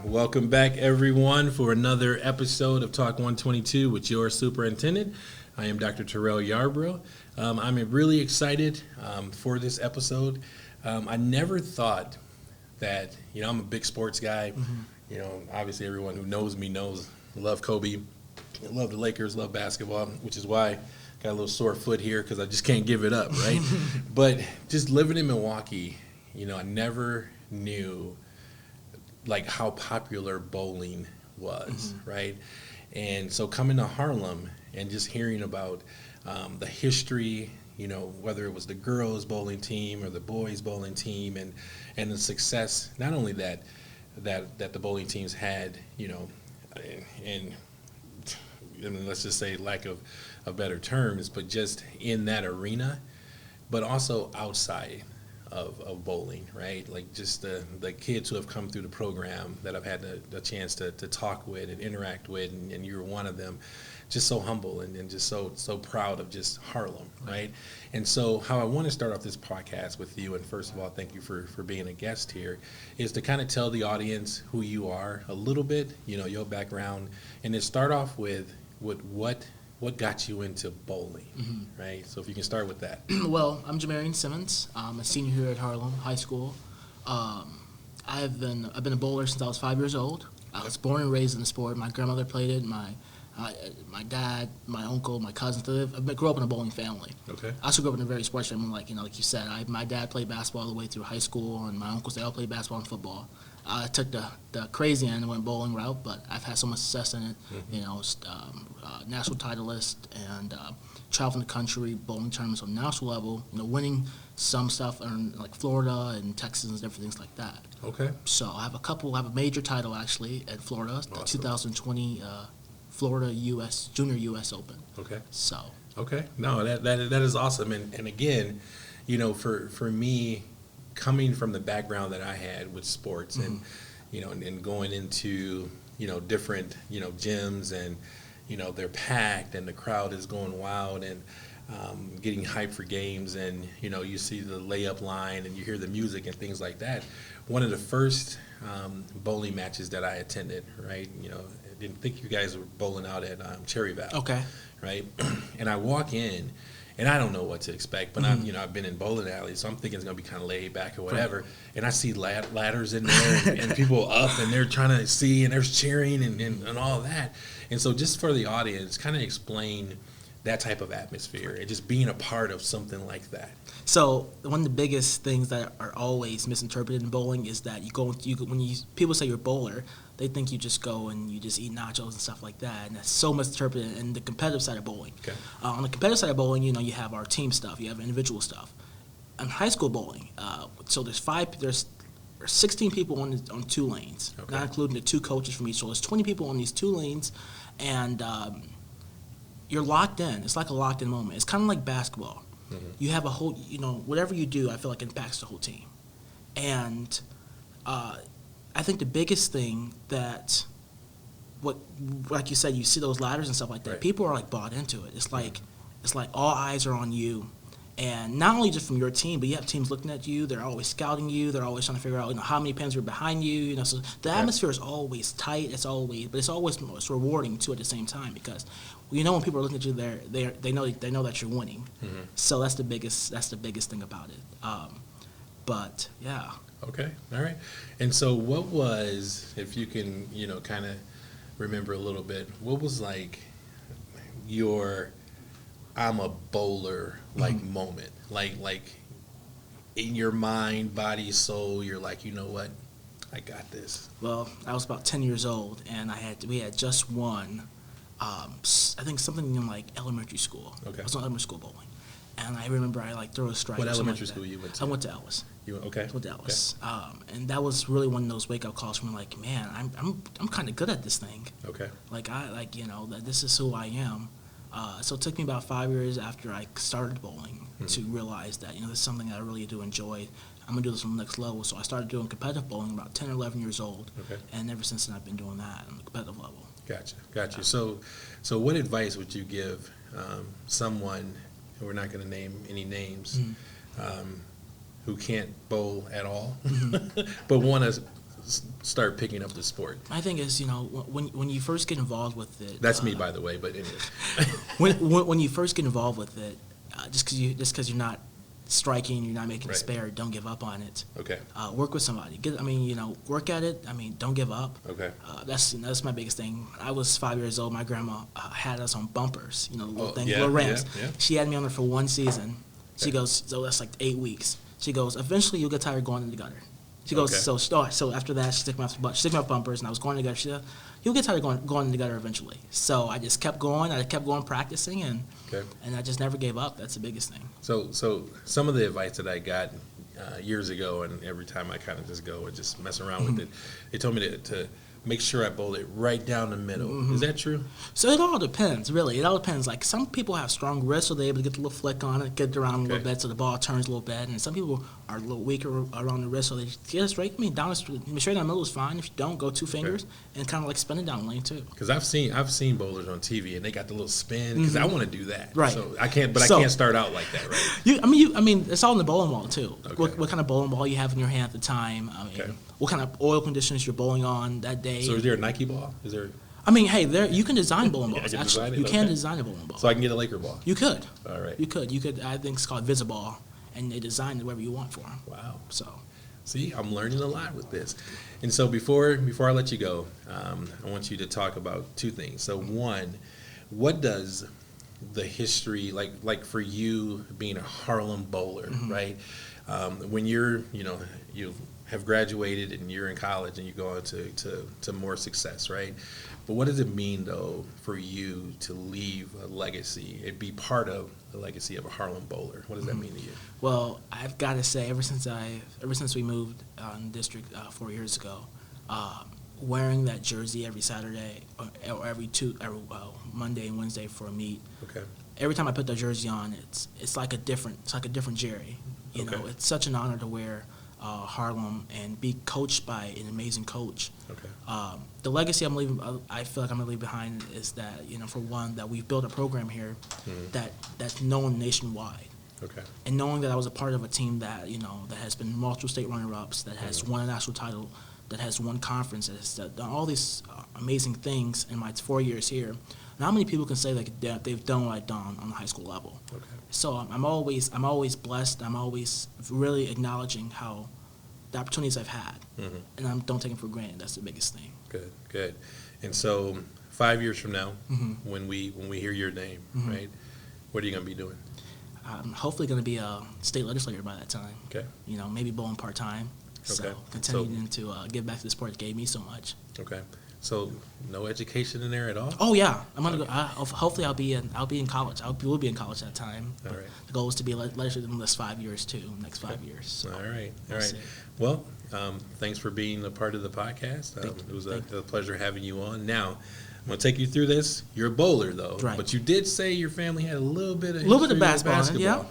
Welcome back, everyone, for another episode of Talk 122 with your superintendent. I am Dr. Terrell Yarbrough. I'm really excited for this episode. I never thought that, I'm a big sports guy. Obviously everyone who knows me knows I love Kobe, I love the Lakers, love basketball, which is why I got a little sore foot here because I just can't give it up, right? But just living in Milwaukee, I never knew like how popular bowling was, right? And so coming to Harlem and just hearing about the history, whether it was the girls bowling team or the boys bowling team, and the success, not only that the bowling teams had, and let's just say lack of better terms, but just in that arena, but also outside of bowling, right? Like just the kids who have come through the program that I've had the chance to talk with and interact with, and you're one of them, just so humble and just so proud of just Harlem, right? And so how I want to start off this podcast with you, and first of all, thank you for being a guest here, is to kind of tell the audience who you are a little bit, your background, and then start off with what got you into bowling, right? So if you can start with that. Well, I'm Jermarrion Simmons. I'm a senior here at Harlem High School. I've been a bowler since I was 5 years old. I was born and raised in the sport. My grandmother played it. My dad, my uncle, my cousins. I grew up in a bowling family. Okay. I also grew up in a very sports family. Like you said, my dad played basketball all the way through high school, and my uncles, they all played basketball and football. I took the crazy end and went bowling route, but I've had so much success in it. National titleist and traveling the country, bowling tournaments on national level. Winning some stuff in like Florida and Texas and different things like that. Okay. So I have a major title actually at Florida, Awesome. The 2020 Florida Junior U.S. Open. Okay. So. Okay. No, that is awesome, and again, for me, coming from the background that I had with sports and and going into different gyms, and they're packed and the crowd is going wild, and getting hyped for games, and you see the layup line and you hear the music and things like that. One of the first bowling matches that I attended, right? I didn't think you guys were bowling out at Cherry Valley. Okay. Right? And I walk in, and I don't know what to expect, but I've been in bowling alleys, so I'm thinking it's going to be kind of laid back or whatever. Right. And I see ladders in there and people up, and they're trying to see, and there's cheering and all that. And so just for the audience, kind of explain that type of atmosphere and just being a part of something like that. So one of the biggest things that are always misinterpreted in bowling is that people say you're a bowler, they think you just go and you just eat nachos and stuff like that, and that's so misinterpreted in the competitive side of bowling. Okay. On the competitive side of bowling, you have our team stuff, you have individual stuff. On high school bowling, so there's 16 people on two lanes, okay, not including the two coaches from each. So there's 20 people on these two lanes, and you're locked in. It's like a locked-in moment. It's kind of like basketball. Mm-hmm. You have a whole, whatever you do, I feel like impacts the whole team. And I think the biggest thing that, like you said, you see those ladders and stuff like that. Right. People are like bought into it. It's like all eyes are on you, and not only just from your team, but you have teams looking at you. They're always scouting you. They're always trying to figure out how many pins are behind you. So the atmosphere is always tight. It's always rewarding too at the same time, because when people are looking at you, they know that you're winning. Mm-hmm. So that's the biggest thing about it. But yeah. Okay, all right. And so what was, if you can, kind of remember a little bit, what was like your I'm a bowler moment? Like in your mind, body, soul, you're like, you know what, I got this. Well, I was about 10 years old, and we had just won, I think something in like elementary school. Okay. I was on elementary school bowling. And I remember I threw a strike. What elementary school you went to? I went to Ellis. Okay. I went to Ellis. Okay. And that was really one of those wake up calls for me. Like, man, I'm kind of good at this thing. Okay. That this is who I am. So it took me about 5 years after I started bowling to realize that this is something that I really do enjoy. I'm gonna do this on the next level. So I started doing competitive bowling about 10 or 11 years old. Okay. And ever since then, I've been doing that on the competitive level. Gotcha. So what advice would you give someone? We're not going to name any names, who can't bowl at all, but want to start picking up the sport? I think it's, when you first get involved with it. That's me, by the way, but anyway. when you first get involved with it, just because you're not striking, you're not making a spare, don't give up on it. Okay. Work with somebody. Work at it. Don't give up. Okay. That's my biggest thing. I was 5 years old. My grandma had us on bumpers, little yeah, little ramps. Yeah. She had me on it for 1 season. She goes, so that's like 8 weeks. She goes, eventually you'll get tired going in the gutter. She goes, so after that, she took me off bumpers, and I was going in the gutter. She said, you'll get tired going in the gutter eventually. So I just kept going. I kept going practicing, and I just never gave up. That's the biggest thing. So some of the advice that I got years ago, and every time I kind of just go and just mess around with it, they told me to make sure I bowl it right down the middle. Is that true? So it all depends, really. It all depends. Like, some people have strong wrists, so they're able to get the little flick on it, get it around a little bit, so the ball turns a little bit. And some people are a little weaker around the wrist, so they get it straight. Straight down the middle is fine. If you don't, go 2 fingers and kind of like spin it down the lane too. Because I've seen bowlers on TV, and they got the little spin. Because I want to do that. Right. So I can't start out like that, right? It's all in the bowling ball too. Okay. What kind of bowling ball you have in your hand at the time? What kind of oil conditions you're bowling on that day? So is there a Nike ball? Is there? You can design bowling balls. You can design a bowling ball. So I can get a Laker ball. You could. All right. You could. I think it's called Visiball, and they design it whatever you want for them. Wow. So. See, I'm learning a lot with this. And so before I let you go, I want you to talk about 2 things. So one, what does the history, like for you being a Harlem bowler, right? When you have graduated and you're in college and you go on to more success, right? But what does it mean, though, for you to leave a legacy and be part of the legacy of a Harlem bowler? What does that mean to you? Well, I've got to say, ever since we moved in district 4 years ago, wearing that jersey every Saturday or every Monday and Wednesday for a meet. Okay. Every time I put that jersey on, it's like a different Jerry. It's such an honor to wear Harlem and be coached by an amazing coach. Okay. The legacy I feel like I'm gonna leave behind is that, for one, that we've built a program here that's known nationwide. Okay. And knowing that I was a part of a team that that has been multiple state runner-ups, that has won a national title, that has won conference, that has done all these amazing things in my 4 years here. Not many people can say that they've done what I've done on the high school level. Okay. So I'm always blessed. I'm always really acknowledging how the opportunities I've had, and I don't take them for granted. That's the biggest thing. Good. And so 5 years from now, when we hear your name, right, what are you going to be doing? I'm hopefully going to be a state legislator by that time. Okay. Maybe bowling part-time. So continuing to give back to the sport that gave me so much. Okay. So no education in there at all? Oh yeah, I'm gonna go. Hopefully I'll be in college. Will be in college at that time. All right. The goal is to be a legislator in the next 5 years too. Next 5 years. So all right. Well, thanks for being a part of the podcast. It was a pleasure having you on. Now, I'm going to take you through this. You're a bowler, though. Right. But you did say your family had a little bit of basketball. Yeah.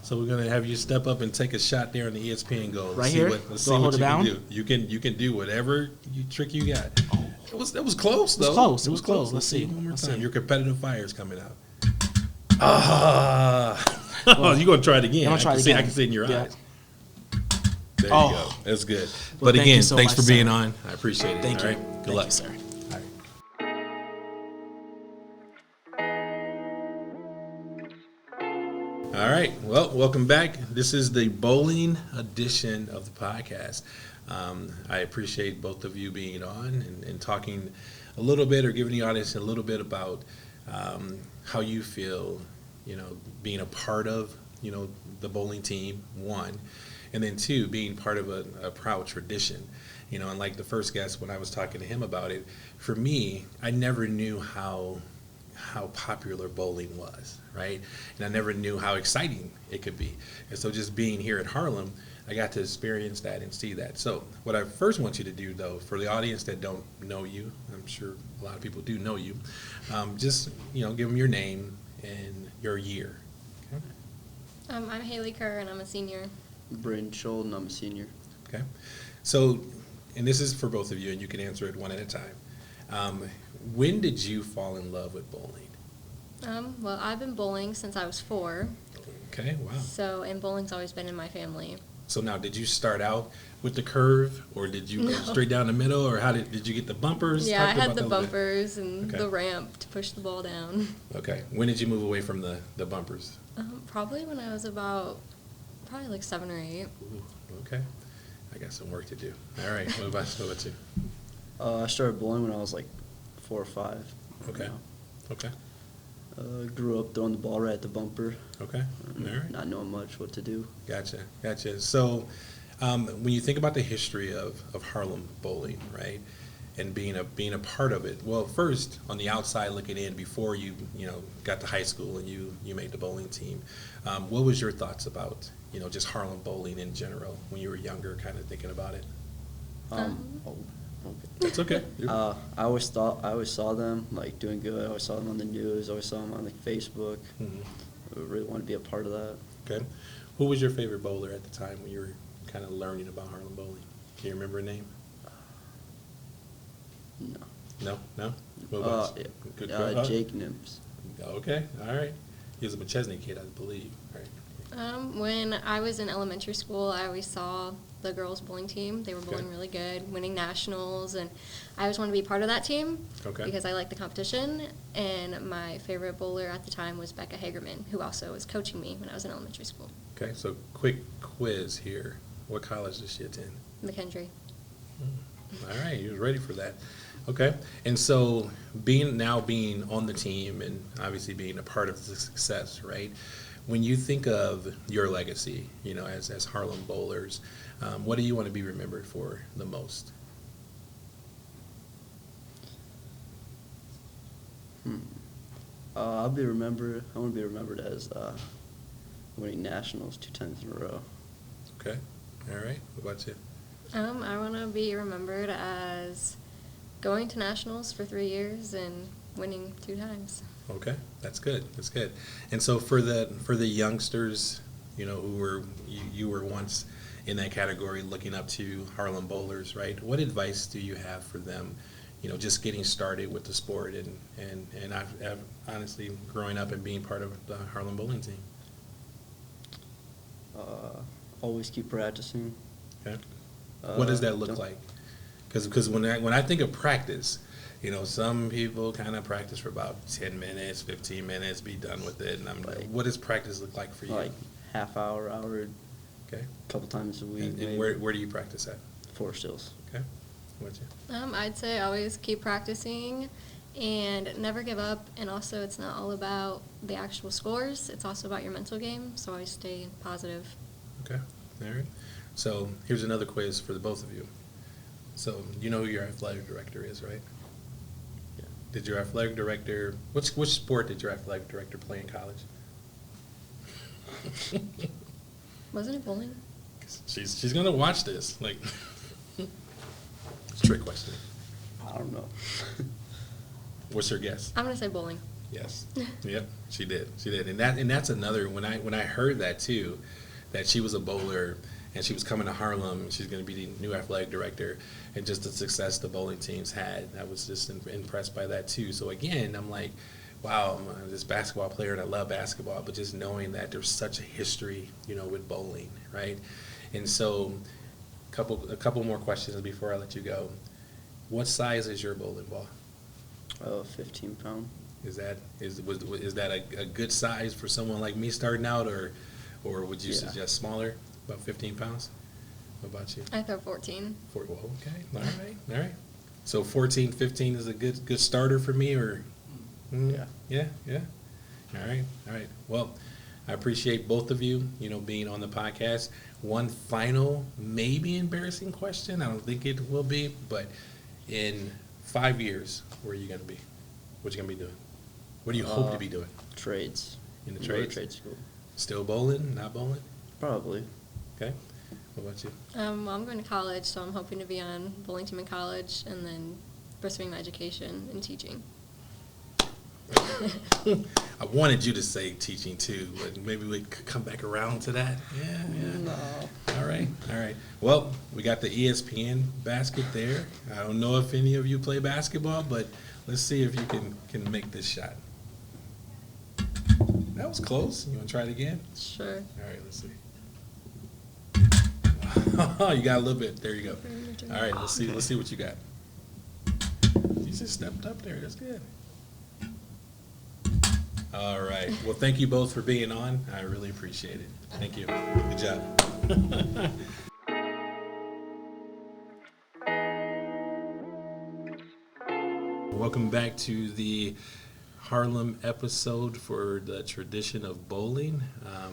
So we're going to have you step up and take a shot there on the ESPN goal. Right here? Let's see what you can do. You can do whatever trick you got. Oh. It was close, though. It was close. Let's see. One more time. Your competitive fire is coming out. Well, you're going to try it again. I can see it in your eyes. There you go. That's good. Well, but again, so thanks much, for being sir. on. I appreciate it. Thank you. Right? Good luck. You, sir. All right. Well, welcome back. This is the bowling edition of the podcast. I appreciate both of you being on and talking a little bit, or giving the audience a little bit about how you feel, being a part of, the bowling team, one, and then two, being part of a proud tradition. And like the first guest, when I was talking to him about it, for me, I never knew how popular bowling was, right? And I never knew how exciting it could be. And so just being here at Harlem, I got to experience that and see that. So what I first want you to do, though, for the audience that don't know you, I'm sure a lot of people do know you, just, give them your name and your year. Okay. I'm Haille Kerr, and I'm a senior. Braden Schuld, and I'm a senior. Okay. So, and this is for both of you, and you can answer it one at a time. When did you fall in love with bowling? Well, I've been bowling since I was 4. Okay, wow. So, and bowling's always been in my family. So now, did you start out with the curve, or did you go straight down the middle, or how did you get the bumpers? Yeah, I Talk had about the that a little bit. bumpers and Okay. the ramp to push the ball down. Okay. When did you move away from the bumpers? Probably when I was about, like 7 or 8. Ooh, okay. I got some work to do. All right. What about you? I started bowling when I was like 4 or 5. Okay. You know. Okay. Grew up throwing the ball right at the bumper. Okay. All right. Not knowing much what to do. Gotcha. So, when you think about the history of Harlem bowling, right, and being a part of it, well, first on the outside looking in, before you got to high school and you made the bowling team, what was your thoughts about just Harlem bowling in general when you were younger, kind of thinking about it? Okay. That's okay. I always saw them like doing good. I always saw them on the news. I always saw them on like Facebook. Mhm. I really wanted to be a part of that. Okay. Who was your favorite bowler at the time when you were kind of learning about Harlem bowling? Can you remember a name? No. No. What about Yeah. good. Jake Nimps. Okay. All right. He was a McChesney kid, I believe. All right. When I was in elementary school, I always saw the girls' bowling team. They were bowling Okay. really good, winning nationals, and I always wanted to be part of that team Okay. because I liked the competition. And my favorite bowler at the time was Becca Hagerman, who also was coaching me when I was in elementary school. Okay, so quick quiz here. What college did she attend? McKendree. All right, you was ready for that. Okay, and so being on the team and obviously being a part of the success, right? When you think of your legacy, as Harlem bowlers, what do you want to be remembered for the most? I want to be remembered as winning nationals 2 times in a row. Okay, all right. What about you? I want to be remembered as going to nationals for 3 years and winning 2 times. Okay, that's good. That's good. And so for the youngsters, who you were once in that category, looking up to Harlem bowlers, right? What advice do you have for them? Just getting started with the sport and I've honestly growing up and being part of the Harlem bowling team. Always keep practicing. Okay. What does that look don't- like? Because when I think of practice, some people kind of practice for about 10 minutes, 15 minutes, be done with it. And I'm like, what does practice look like for you? Like half hour, Okay. a couple times a week. And maybe. where do you practice at? Forest Hills. Okay. What's you? I'd say always keep practicing and never give up. And also, it's not all about the actual scores. It's also about your mental game. So always stay positive. Okay. All right. So here's another quiz for the both of you. So you know who your athletic director is, right? Yeah. Did your athletic director, which sport did your athletic director play in college? Wasn't it bowling? She's gonna watch this. Like, it's a trick question. I don't know. What's her guess? I'm going to say bowling. Yes. Yep. She did. And that's another, when I heard that too, that she was a bowler and she was coming to Harlem, she's going to be the new athletic director, and just the success the bowling teams had, I was just impressed by that too. So again, I'm like, wow, I'm this basketball player and I love basketball, but just knowing that there's such a history, with bowling, right? And so a couple more questions before I let you go. What size is your bowling ball? 15 pound. Is that a good size for someone like me starting out, or would you suggest smaller, about 15 pounds? What about you? I throw 14. Well, okay, all right. So 14, 15 is a good starter for me, or? Yeah. All right. Well, I appreciate both of you, being on the podcast. One final, maybe embarrassing question. I don't think it will be, but in 5 years, where are you going to be? What you going to be doing? What do you hope to be doing? Trades. In the Go to trades? trade school. Still bowling? Not bowling? Probably. Okay. What about you? Well, I'm going to college, so I'm hoping to be on bowling team in college and then pursuing my education and teaching. I wanted you to say teaching too, but maybe we could come back around to that. Yeah. No. All right. Well, we got the ESPN basket there. I don't know if any of you play basketball, but let's see if you can make this shot. That was close. You want to try it again? Sure. All right, let's see. You got a little bit. There you go. All right, let's see what you got. You just stepped up there. That's good. All right. Well, thank you both for being on. I really appreciate it. Thank you. Good job. Welcome back to the Harlem episode for the tradition of bowling.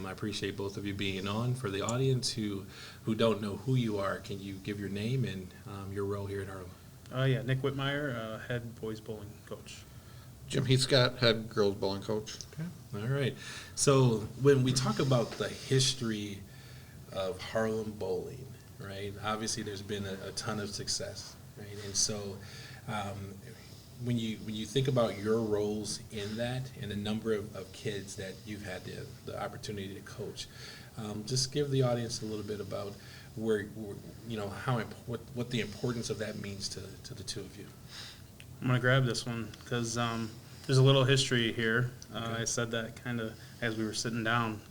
I appreciate both of you being on. For the audience who don't know who you are, can you give your name and your role here at Harlem? Yeah, Nick Whitmire, head boys bowling coach. Jim Heathscott, head girls bowling coach. Okay. All right. So when we talk about the history of Harlem bowling, right, obviously there's been a ton of success, right? And so when you think about your roles in that and the number of kids that you've had the opportunity to coach, just give the audience a little bit about where you know what the importance of that means to the two of you. I'm going to grab this one because there's a little history here. Okay. I said that kind of as we were sitting down.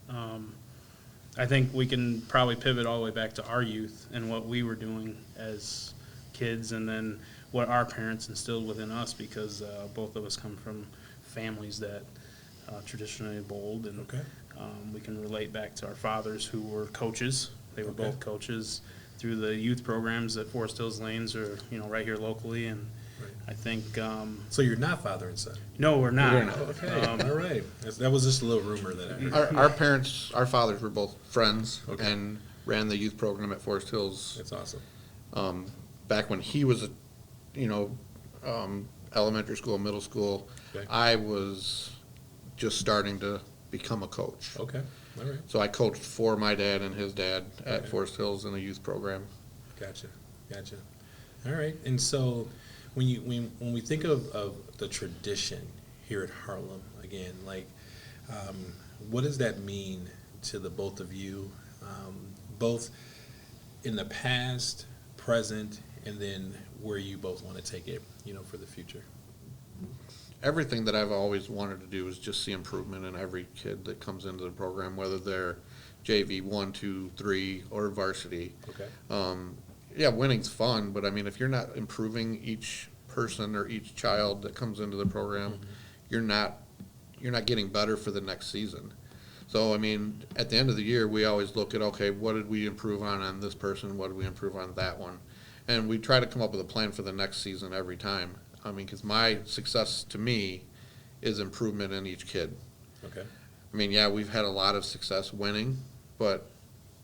I think we can probably pivot all the way back to our youth and what we were doing as kids, and then what our parents instilled within us, because both of us come from families that traditionally bowled, and Okay. we can relate back to our fathers who were coaches. They were Okay. both coaches through the youth programs at Forest Hills Lanes, or right here locally, and Right. I think So you're not father and son. no, we're not. We're not. Okay. All right. That was just a little rumor that I heard. Our parents, our fathers were both friends Okay. and ran the youth program at Forest Hills. That's awesome. Back when he was, elementary school, middle school, Okay. I was just starting to become a coach. Okay. All right. So I coached for my dad and his dad at Okay. Forest Hills in the youth program. Gotcha. All right. And so when we think of the tradition here at Harlem, again, like what does that mean to the both of you, both in the past, present, and then where you both want to take it, for the future? Everything that I've always wanted to do is just see improvement in every kid that comes into the program, whether they're JV 1, 2, 3, or varsity. Okay. Yeah, winning's fun, but I mean, if you're not improving each person or each child that comes into the program, you're not getting better for the next season. So I mean, at the end of the year, we always look at, okay, what did we improve on this person? What did we improve on that one? And we try to come up with a plan for the next season every time. I mean, because my success to me is improvement in each kid. Okay. I mean, yeah, we've had a lot of success winning, but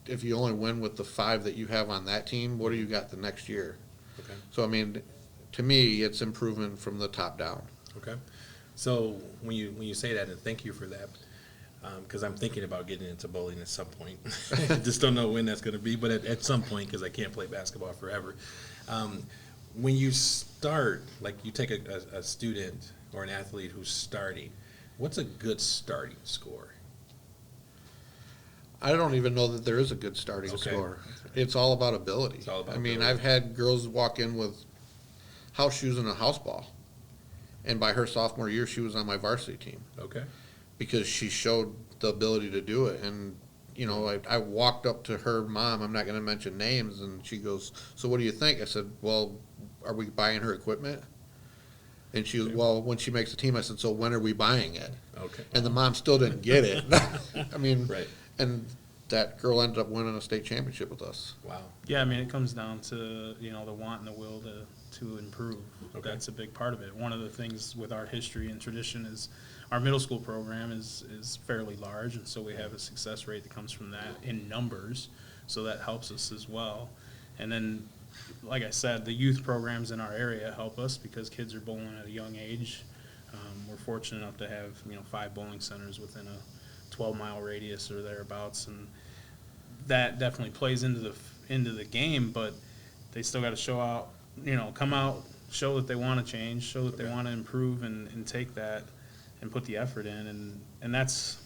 if you only win with the 5 that you have on that team, what do you got the next year? Okay. So, I mean, to me, it's improvement from the top down. Okay. So when you say that, and thank you for that, because I'm thinking about getting into bowling at some point. Just don't know when that's going to be, but at some point, because I can't play basketball forever. When you start, like you take a student or an athlete who's starting, what's a good starting score? I don't even know that there is a good starting Okay. score. It's all about ability. It's all about I mean, ability. I've had girls walk in with house shoes and a house ball. And by her sophomore year, she was on my varsity team Okay. because she showed the ability to do it. And, I walked up to her mom, I'm not going to mention names, and she goes, "So what do you think?" I said, "Well, are we buying her equipment?" And she was, Okay. "Well, when she makes the team," I said, "So when are we buying it?" Okay. And the mom still didn't get it. I mean, Right. and that girl ended up winning a state championship with us. Wow. Yeah, I mean, it comes down to the want and the will to improve. Okay. That's a big part of it. One of the things with our history and tradition is our middle school program is fairly large, and so we have a success rate that comes from that in numbers, so that helps us as well. And then, like I said, the youth programs in our area help us because kids are bowling at a young age. We're fortunate enough to have 5 bowling centers within a 12-mile radius or thereabouts, and that definitely plays into the game. But they still got to show out, come out, show that they want to change, show that they Okay. want to improve, and take that and put the effort in. And that's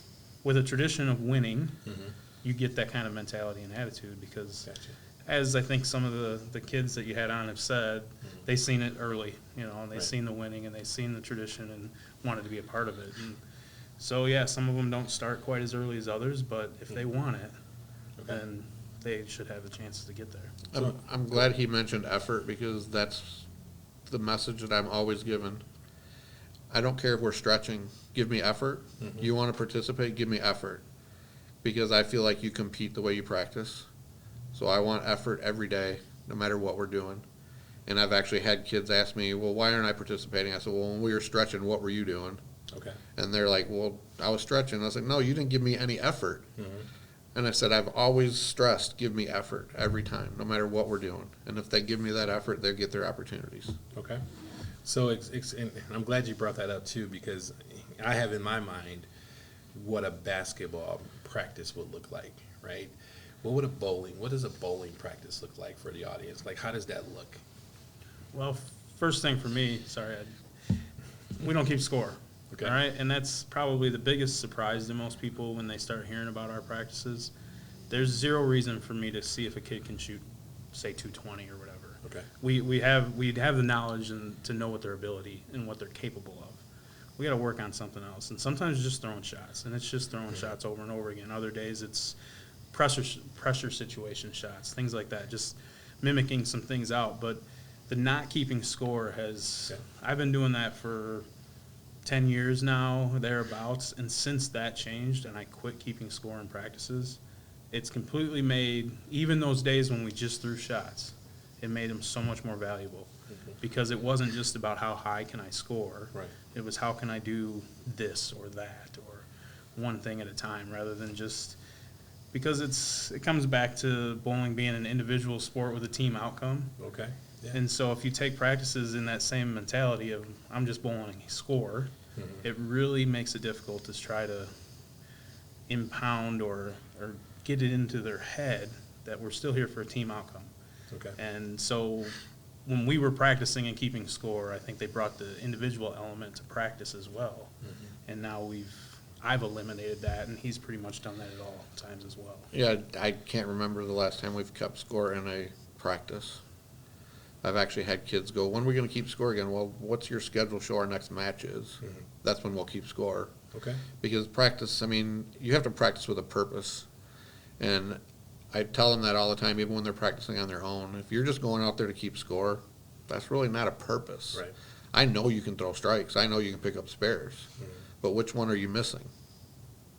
with a tradition of winning. Mhm. You get that kind of mentality and attitude because, Gotcha. as I think some of the kids that you had on have said, they seen it early, and they Right. seen the winning and they seen the tradition and wanted to be a part of it. And so, yeah, some of them don't start quite as early as others, but if they want it, Okay. then they should have a chance to get there. I'm glad he mentioned effort, because that's the message that I'm always given. I don't care if we're stretching. Give me effort. Mm-hmm. You want to participate? Give me effort. Because I feel like you compete the way you practice. So I want effort every day, no matter what we're doing. And I've actually had kids ask me, well, why aren't I participating? I said, well, when we were stretching, what were you doing? Okay. And they're like, well, I was stretching. I was like, no, you didn't give me any effort. Mm-hmm. And I said, I've always stressed, give me effort every time, no matter what we're doing. And if they give me that effort, they get their opportunities. Okay. So and I'm glad you brought that up too, because I have in my mind what a basketball practice would look like, right? What does a bowling practice look like for the audience? Like, how does that look? Well, first thing for me, we don't keep score. Okay. All right, and that's probably the biggest surprise to most people when they start hearing about our practices. There's zero reason for me to see if a kid can shoot, say, 220 or whatever. Okay. We'd have the knowledge and to know what their ability and what they're capable of. We got to work on something else, and sometimes just throwing shots, and it's just throwing shots over and over again. Other days it's pressure situation shots, things like that, just mimicking some things out. But the not keeping score I've been doing that for 10 years now, thereabouts, and since that changed and I quit keeping score in practices, it's completely made, even those days when we just threw shots, it made them so much more valuable. Because it wasn't just about how high can I score. Right. It was how can I do this or that or one thing at a time, rather than just because it comes back to bowling being an individual sport with a team outcome. Okay. Yeah. And so if you take practices in that same mentality of I'm just bowling a score, it really makes it difficult to try to impound or get it into their head that we're still here for a team outcome. Okay. And so when we were practicing and keeping score, I think they brought the individual element to practice as well. And now I've eliminated that, and he's pretty much done that at all times as well. Yeah, I can't remember the last time we've kept score in a practice. I've actually had kids go, when are we going to keep score again? Well, what's your schedule show our next match is? That's when we'll keep score. Okay. Because practice, I mean, you have to practice with a purpose. And I tell them that all the time, even when they're practicing on their own. If you're just going out there to keep score, that's really not a purpose. Right. I know you can throw strikes. I know you can pick up spares. But which one are you missing?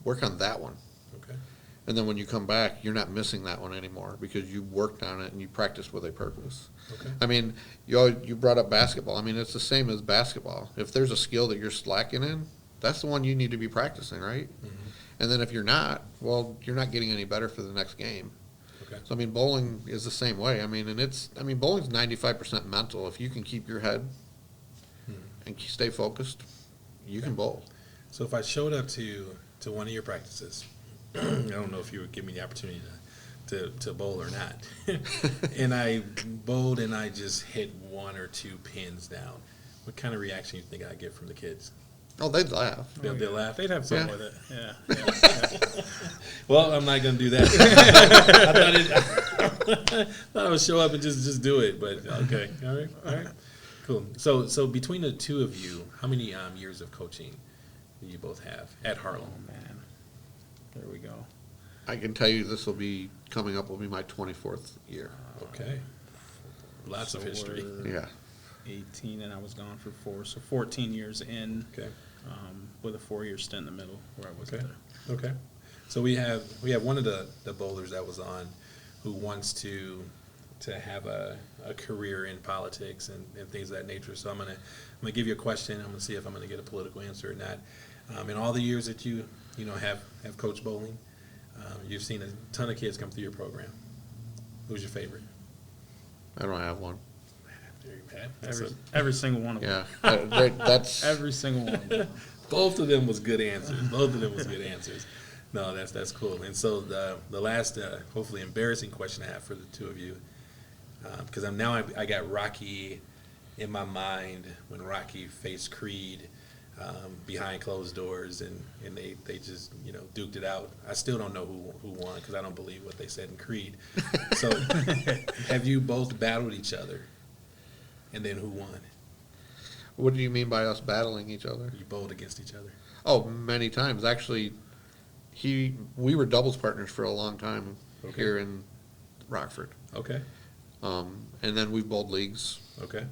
Work on that one. Okay. And then when you come back, you're not missing that one anymore because you worked on it and you practiced with a purpose. Okay. I mean, you brought up basketball. I mean, it's the same as basketball. If there's a skill that you're slacking in, that's the one you need to be practicing, right? And then if you're not, well, you're not getting any better for the next game. Okay. So, I mean, bowling is the same way. I mean, bowling's 95% mental. If you can keep your head and stay focused, you can bowl. So if I showed up to one of your practices, I don't know if you would give me the opportunity to bowl or not, and I bowled and I just hit one or two pins down, what kind of reaction you think I'd get from the kids? Oh, they'd laugh. They'll laugh. They'd have fun Yeah. with it. Yeah. Well, I'm not gonna do that. I thought I would show up and just do it, but okay, all right, cool. So between the two of you, how many years of coaching do you both have at Harlem? Oh, man. There we go. I can tell you this will be my 24th year. Okay, lots of So history. we're Yeah. 18, and I was gone for 4, so 14 years in, Okay. with a 4-year stint in the middle where I wasn't Okay. there. Okay. So we have one of the bowlers that was on who wants to have a career in politics and things of that nature. So I'm gonna give you a question. I'm gonna see if I'm gonna get a political answer or not. In all the years that you have coached bowling, you've seen a ton of kids come through your program. Who's your favorite? I don't have one. Every single one of them. Yeah. That's Every single one of them. Both of them was good answers. No, that's cool. And so the last, hopefully embarrassing question I have for the two of you, because I got Rocky in my mind when Rocky faced Creed behind closed doors, and they just duked it out. I still don't know who won because I don't believe what they said in Creed. So have you both battled each other, and then who won? What do you mean by us battling each other? You bowled against each other. Oh, many times. Actually, we were doubles partners for a long time Okay. here in Rockford. Okay. And then we bowled leagues. Okay.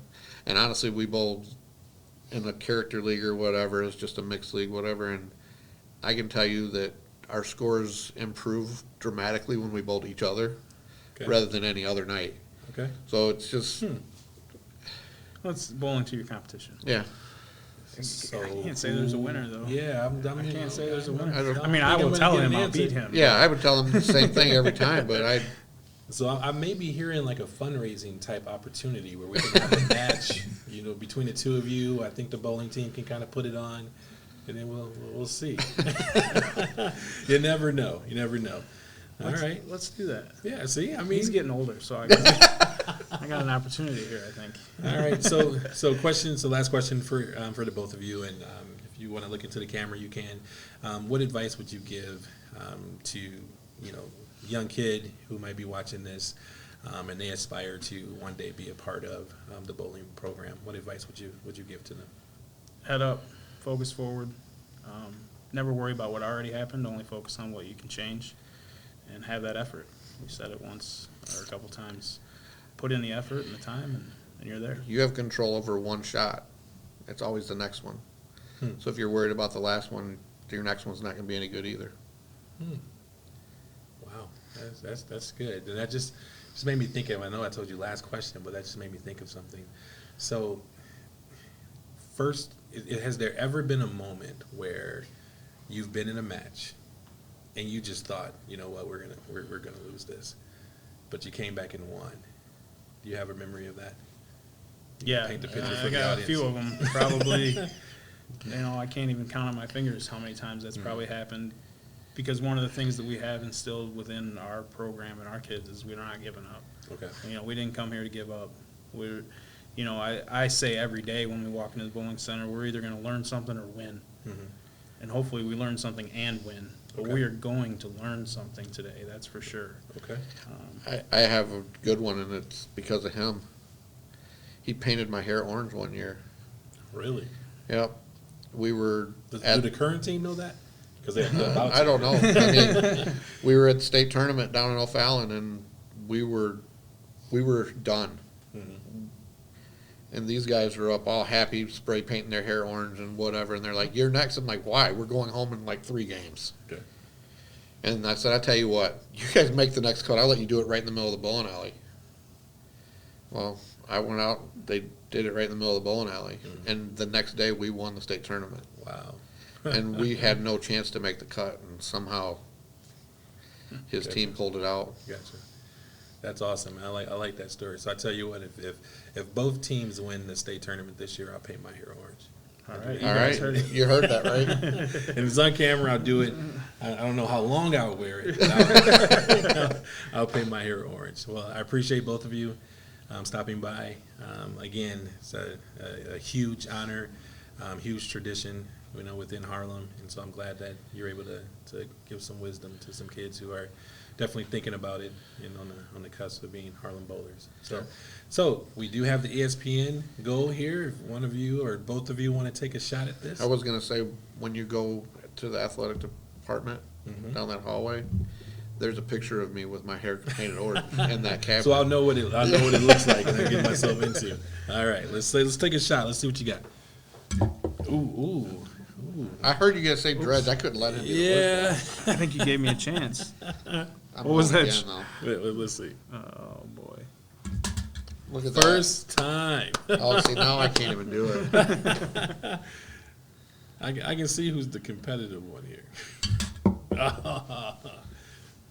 And honestly, we bowled in a character league or whatever. It's just a mixed league, whatever. And I can tell you that our scores improved dramatically when we bowled each other Okay. rather than any other night. Okay. So it's just, Let's bowl into your competition. yeah. So, I can't say there's a winner, though. Yeah, I can't say there's a winner. I don't- I mean, I will tell him I'll beat him. Yeah, I would tell them the same thing every time, but So I may be hearing like a fundraising type opportunity where we can have a match, between the two of you. I think the bowling team can kind of put it on, and then we'll see. You never know. You never know. All right. Let's do that. Yeah. See, I mean, He's getting older, so I got an opportunity here, I think. all right. So last question for the both of you, and if you want to look into the camera, you can. What advice would you give to young kid who might be watching this, and they aspire to one day be a part of the bowling program? What advice would you give to them? Head up, focus forward. Never worry about what already happened. Only focus on what you can change, and have that effort. We said it once or a couple times. Put in the effort and the time, and you're there. you have control over one shot. It's always the next one. So if you're worried about the last one, your next one's not going to be any good either. Wow, that's good. And that just made me think of. I know I told you last question, but that just made me think of something. So, first, has there ever been a moment where you've been in a match and you just thought, you know what, we're gonna lose this, but you came back and won? Do you have a memory of that? Yeah, Paint the picture for I the got a audience. few of them. Probably, I can't even count on my fingers how many times that's probably happened. Because one of the things that we have instilled within our program and our kids is we're not giving up. Okay. We didn't come here to give up. I say every day when we walk into the bowling center, we're either going to learn something or win. And hopefully we learn something and win. But Okay. we are going to learn something today, that's for sure. Okay. I have a good one, and it's because of him. He painted my hair orange one year. Really? Yep. We were Do at the current team know that? Because they're about to. I don't know. I mean, we were at the state tournament down in O'Fallon, and we were done. And these guys were up all happy, spray painting their hair orange and whatever. And they're like, "You're next." I'm like, "Why? We're going home in like 3 games." Okay. And I said, "I tell you what, you guys make the next cut. I'll let you do it right in the middle of the bowling alley." Well, I went out. They did it right in the middle of the bowling alley, and the next day we won the state tournament. Wow. And we had no chance to make the cut, and somehow his Gotcha. team pulled it out. Gotcha. That's awesome. I like that story. So I tell you what, if both teams win the state tournament this year, I'll paint my hair orange. All right. All guys right, heard it. you heard that, right? And if it's on camera, I'll do it. I don't know how long I'll wear it. But I'll paint my hair orange. Well, I appreciate both of you stopping by. Again, it's a huge honor, huge tradition, within Harlem. And so I'm glad that you're able to give some wisdom to some kids who are definitely thinking about it and on the cusp of being Harlem bowlers. So we do have the ESPN goal here. If one of you or both of you want to take a shot at this. I was going to say, when you go to the athletic department down that hallway, there's a picture of me with my hair painted orange in that cabinet. So I'll know what it looks like and I get myself into. All right, let's take a shot. Let's see what you got. Ooh. I heard you guys say dreads. I couldn't let him. Yeah. I think you gave me a chance. I'm What was going that? again, though. Let's see. Oh, boy. Look at that. First time. Oh, see, now I can't even do it. I can see who's the competitive one here.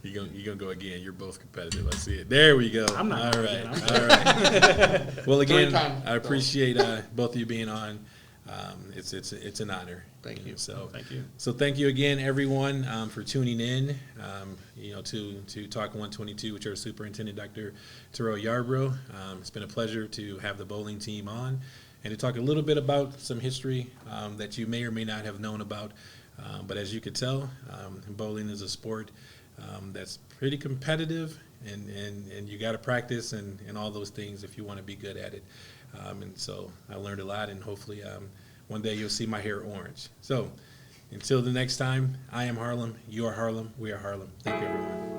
You're gonna go again. You're both competitive. I see it. There we go. I'm not All going right. again. All right. Well, again, 3 times. I appreciate both of you being on. It's an honor. Thank you. So Thank you. So thank you again, everyone, for tuning in. To Talk 122 with your superintendent, Dr. Terrell Yarbrough. It's been a pleasure to have the bowling team on and to talk a little bit about some history that you may or may not have known about. But as you could tell, bowling is a sport that's pretty competitive, and you got to practice and all those things if you want to be good at it. And so I learned a lot, and hopefully one day you'll see my hair orange. So until the next time, I am Harlem, you are Harlem, we are Harlem. Thank you, everyone.